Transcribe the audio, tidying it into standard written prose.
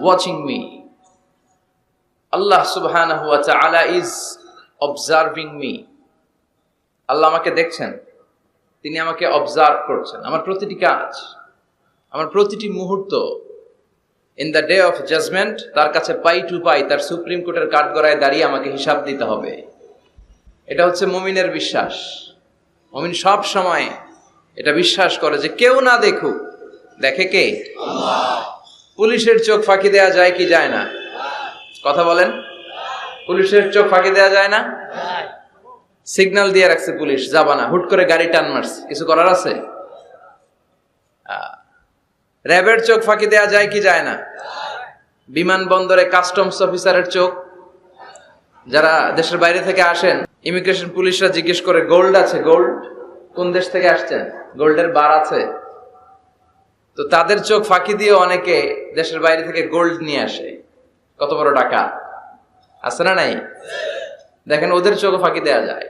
watching me. Allah subhanahu wa ta'ala is observing me. আল্লাহ আমাকে দেখছেন, তিনি আমাকে অবজার্ভ করছেন, আমার প্রতিটি কাজ, আমার প্রতিটি মুহূর্ত। In the day of judgement তার কাছে পাই টু পাই, তার সুপ্রিম কোর্টের কাঠগড়ায় দাঁড়িয়ে আমাকে হিসাব দিতে হবে। এটা হচ্ছে মুমিনের বিশ্বাস। মুমিন সব সময় এটা বিশ্বাস করে যে কেউ না দেখুক, দেখে কে? আল্লাহ। পুলিশের চোখ ফাঁকি দেয়া যায় কি যায় না? কথা বলেন। পুলিশের চোখ ফাঁকি দেয়া যায় না? সিগন্যাল দিয়ে রাখছে পুলিশ, যাবা না, হুট করে গাড়ি টান মারছে, কিছু করার আছে? র্যাবের চোখ ফাঁকি দেয়া যায় কি যায় না? বিমানবন্দরে কাস্টমস অফিসারের চোখ, যারা দেশের বাইরে থেকে আসেন, ইমিগ্রেশন পুলিশরা জিজ্ঞেস করে গোল্ড আছে? গোল্ড কোন দেশ থেকে আসছেন? গোল্ডের বার আছে? তো তাদের চোখ ফাঁকি দিয়ে অনেকে দেশের বাইরে থেকে গোল্ড নিয়ে আসে। কত বড় টাকা আছে না নাই? দেখেন, ওদের চোখ ফাঁকি দেয়া যায়।